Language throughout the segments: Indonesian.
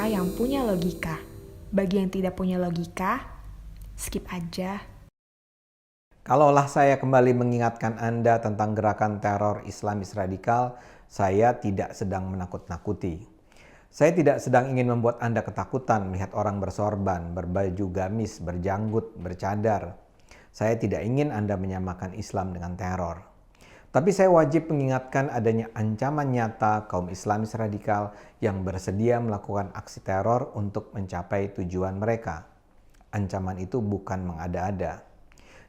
cerita yang punya logika. Bagi yang tidak punya logika, skip aja. Kalaulah saya kembali mengingatkan Anda tentang gerakan teror Islamis radikal, saya tidak sedang menakut-nakuti. Saya tidak sedang ingin membuat Anda ketakutan melihat orang bersorban, berbaju gamis, berjanggut, bercadar. Saya tidak ingin Anda menyamakan Islam dengan teror. Tapi saya wajib mengingatkan adanya ancaman nyata kaum Islamis radikal yang bersedia melakukan aksi teror untuk mencapai tujuan mereka. Ancaman itu bukan mengada-ada.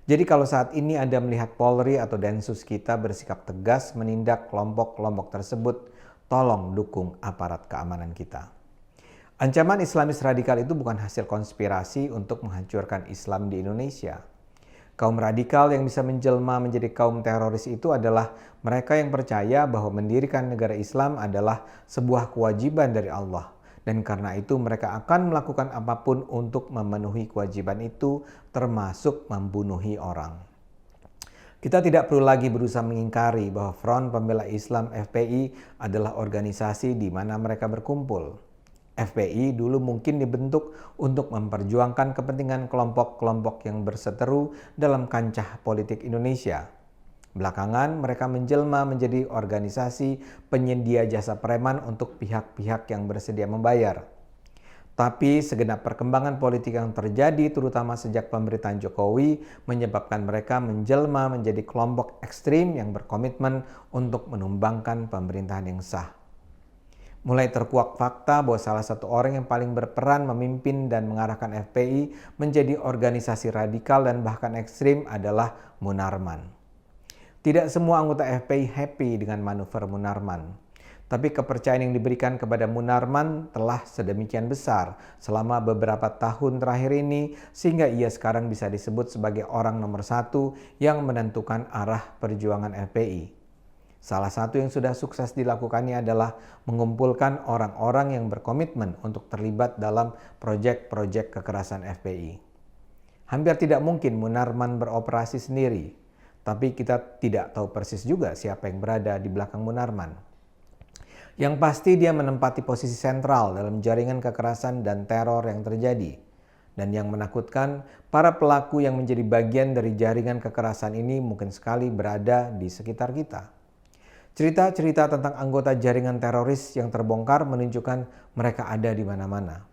Jadi kalau saat ini Anda melihat Polri atau Densus kita bersikap tegas menindak kelompok-kelompok tersebut, tolong dukung aparat keamanan kita. Ancaman Islamis radikal itu bukan hasil konspirasi untuk menghancurkan Islam di Indonesia. Kaum radikal yang bisa menjelma menjadi kaum teroris itu adalah mereka yang percaya bahwa mendirikan negara Islam adalah sebuah kewajiban dari Allah. Dan karena itu mereka akan melakukan apapun untuk memenuhi kewajiban itu, termasuk membunuhi orang. Kita tidak perlu lagi berusaha mengingkari bahwa Front Pembela Islam FPI adalah organisasi di mana mereka berkumpul. FPI dulu mungkin dibentuk untuk memperjuangkan kepentingan kelompok-kelompok yang berseteru dalam kancah politik Indonesia. Belakangan mereka menjelma menjadi organisasi penyedia jasa preman untuk pihak-pihak yang bersedia membayar. Tapi segenap perkembangan politik yang terjadi terutama sejak pemerintahan Jokowi menyebabkan mereka menjelma menjadi kelompok ekstrim yang berkomitmen untuk menumbangkan pemerintahan yang sah. Mulai terkuak fakta bahwa salah satu orang yang paling berperan memimpin dan mengarahkan FPI menjadi organisasi radikal dan bahkan ekstrim adalah Munarman. Tidak semua anggota FPI happy dengan manuver Munarman. Tapi kepercayaan yang diberikan kepada Munarman telah sedemikian besar selama beberapa tahun terakhir ini sehingga ia sekarang bisa disebut sebagai orang nomor satu yang menentukan arah perjuangan FPI. Salah satu yang sudah sukses dilakukannya adalah mengumpulkan orang-orang yang berkomitmen untuk terlibat dalam proyek-proyek kekerasan FPI. Hampir tidak mungkin Munarman beroperasi sendiri, tapi kita tidak tahu persis juga siapa yang berada di belakang Munarman. Yang pasti dia menempati posisi sentral dalam jaringan kekerasan dan teror yang terjadi. Dan yang menakutkan, para pelaku yang menjadi bagian dari jaringan kekerasan ini mungkin sekali berada di sekitar kita. Cerita-cerita tentang anggota jaringan teroris yang terbongkar menunjukkan mereka ada di mana-mana.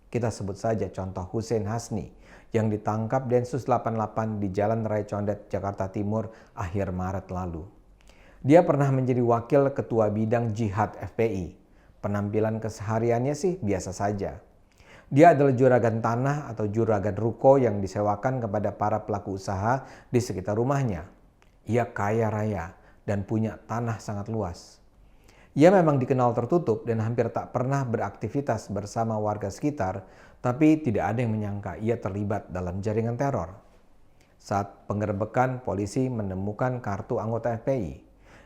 Kita sebut saja contoh Hussein Hasni yang ditangkap Densus 88 di Jalan Raya Condet, Jakarta Timur akhir Maret lalu. Dia pernah menjadi wakil ketua bidang jihad FPI. Penampilan kesehariannya sih biasa saja. Dia adalah juragan tanah atau juragan ruko yang disewakan kepada para pelaku usaha di sekitar rumahnya. Ia kaya raya dan punya tanah sangat luas. Ia memang dikenal tertutup dan hampir tak pernah beraktivitas bersama warga sekitar, tapi tidak ada yang menyangka ia terlibat dalam jaringan teror. Saat penggerbekan, polisi menemukan kartu anggota FPI.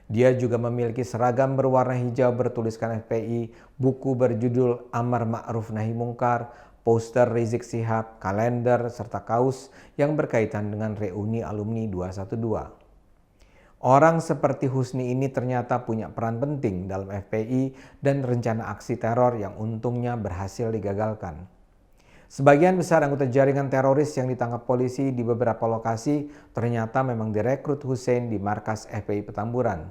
Dia juga memiliki seragam berwarna hijau bertuliskan FPI, buku berjudul Amar Ma'ruf Nahi Mungkar, poster Rizik Syihab, kalender, serta kaos yang berkaitan dengan reuni alumni 212. Orang seperti Husni ini ternyata punya peran penting dalam FPI dan rencana aksi teror yang untungnya berhasil digagalkan. Sebagian besar anggota jaringan teroris yang ditangkap polisi di beberapa lokasi ternyata memang direkrut Hussein di markas FPI Petamburan.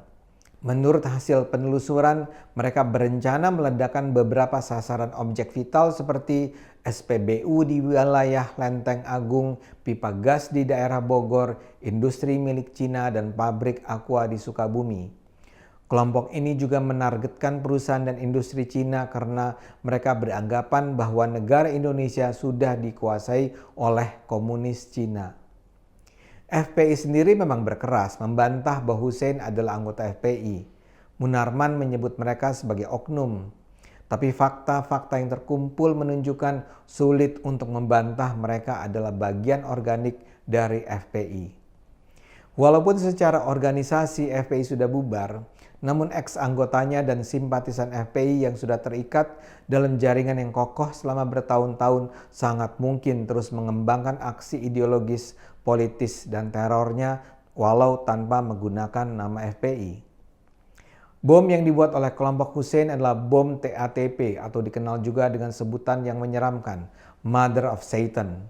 Menurut hasil penelusuran, mereka berencana meledakkan beberapa sasaran objek vital seperti SPBU di wilayah Lenteng Agung, pipa gas di daerah Bogor, industri milik Cina, dan pabrik aqua di Sukabumi. Kelompok ini juga menargetkan perusahaan dan industri Cina karena mereka beranggapan bahwa negara Indonesia sudah dikuasai oleh komunis Cina. FPI sendiri memang berkeras membantah bahwa Hussein adalah anggota FPI. Munarman menyebut mereka sebagai oknum. Tapi fakta-fakta yang terkumpul menunjukkan sulit untuk membantah mereka adalah bagian organik dari FPI. Walaupun secara organisasi FPI sudah bubar, namun ex-anggotanya dan simpatisan FPI yang sudah terikat dalam jaringan yang kokoh selama bertahun-tahun sangat mungkin terus mengembangkan aksi ideologis, politis, dan terornya walau tanpa menggunakan nama FPI. Bom yang dibuat oleh kelompok Hussein adalah bom TATP atau dikenal juga dengan sebutan yang menyeramkan, Mother of Satan.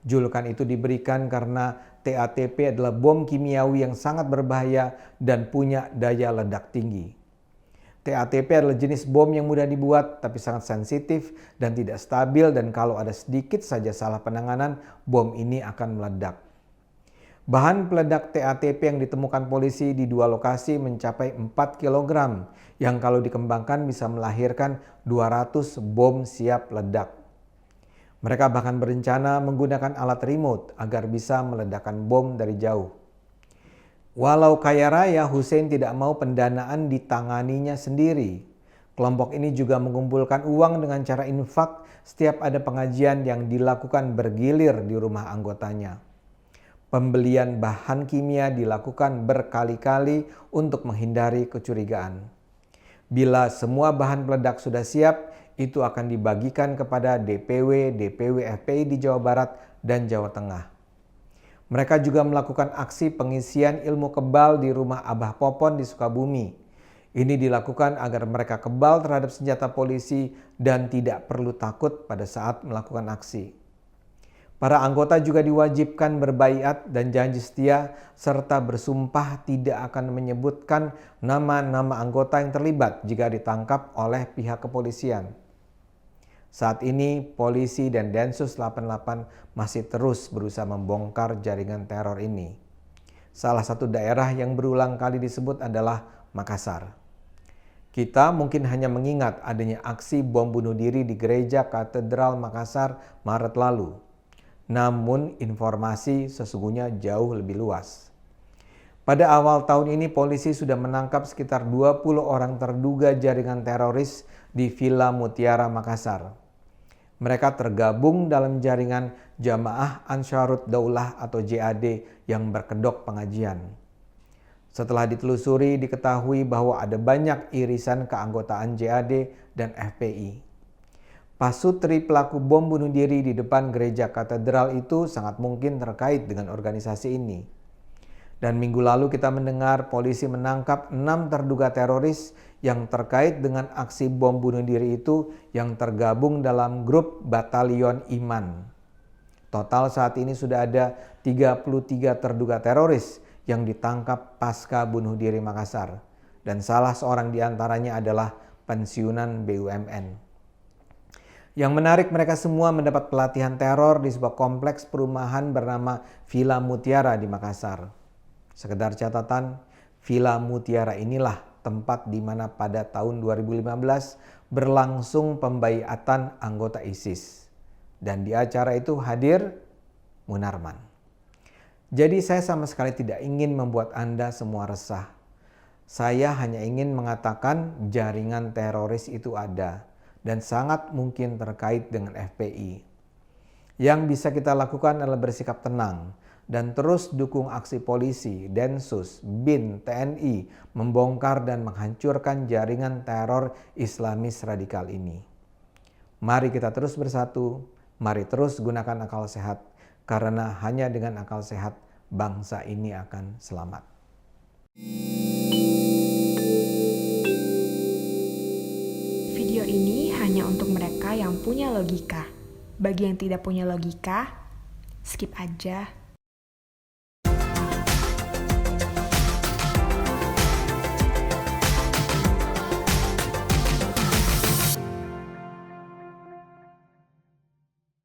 Julukan itu diberikan karena TATP adalah bom kimiawi yang sangat berbahaya dan punya daya ledak tinggi. TATP adalah jenis bom yang mudah dibuat tapi sangat sensitif dan tidak stabil, dan kalau ada sedikit saja salah penanganan, bom ini akan meledak. Bahan peledak TATP yang ditemukan polisi di 2 lokasi mencapai 4 kg yang kalau dikembangkan bisa melahirkan 200 bom siap ledak. Mereka bahkan berencana menggunakan alat remote agar bisa meledakkan bom dari jauh. Walau kaya raya, Hussein tidak mau pendanaan ditanganinya sendiri. Kelompok ini juga mengumpulkan uang dengan cara infak setiap ada pengajian yang dilakukan bergilir di rumah anggotanya. Pembelian bahan kimia dilakukan berkali-kali untuk menghindari kecurigaan. Bila semua bahan peledak sudah siap, itu akan dibagikan kepada DPW FPI di Jawa Barat dan Jawa Tengah. Mereka juga melakukan aksi pengisian ilmu kebal di rumah Abah Popon di Sukabumi. Ini dilakukan agar mereka kebal terhadap senjata polisi dan tidak perlu takut pada saat melakukan aksi. Para anggota juga diwajibkan berbaiat dan janji setia serta bersumpah tidak akan menyebutkan nama-nama anggota yang terlibat jika ditangkap oleh pihak kepolisian. Saat ini polisi dan Densus 88 masih terus berusaha membongkar jaringan teror ini. Salah satu daerah yang berulang kali disebut adalah Makassar. Kita mungkin hanya mengingat adanya aksi bom bunuh diri di Gereja Katedral Makassar Maret lalu. Namun informasi sesungguhnya jauh lebih luas. Pada awal tahun ini polisi sudah menangkap sekitar 20 orang terduga jaringan teroris di Villa Mutiara Makassar. Mereka tergabung dalam jaringan Jamaah Ansharut Daulah atau JAD yang berkedok pengajian. Setelah ditelusuri diketahui bahwa ada banyak irisan keanggotaan JAD dan FPI. Pasutri pelaku bom bunuh diri di depan gereja katedral itu sangat mungkin terkait dengan organisasi ini. Dan minggu lalu kita mendengar polisi menangkap 6 terduga teroris yang terkait dengan aksi bom bunuh diri itu yang tergabung dalam grup Batalion Iman. Total saat ini sudah ada 33 terduga teroris yang ditangkap pasca bunuh diri Makassar. Dan salah seorang diantaranya adalah pensiunan BUMN. Yang menarik, mereka semua mendapat pelatihan teror di sebuah kompleks perumahan bernama Villa Mutiara di Makassar. Sekedar catatan, Villa Mutiara inilah tempat di mana pada tahun 2015 berlangsung pembaiatan anggota ISIS. Dan di acara itu hadir Munarman. Jadi saya sama sekali tidak ingin membuat Anda semua resah. Saya hanya ingin mengatakan jaringan teroris itu ada dan sangat mungkin terkait dengan FPI. Yang bisa kita lakukan adalah bersikap tenang dan terus dukung aksi polisi, Densus, BIN, TNI membongkar dan menghancurkan jaringan teror Islamis radikal ini. Mari kita terus bersatu, mari terus gunakan akal sehat, karena hanya dengan akal sehat bangsa ini akan selamat. Video ini hanya untuk mereka yang punya logika. Bagi yang tidak punya logika, skip aja.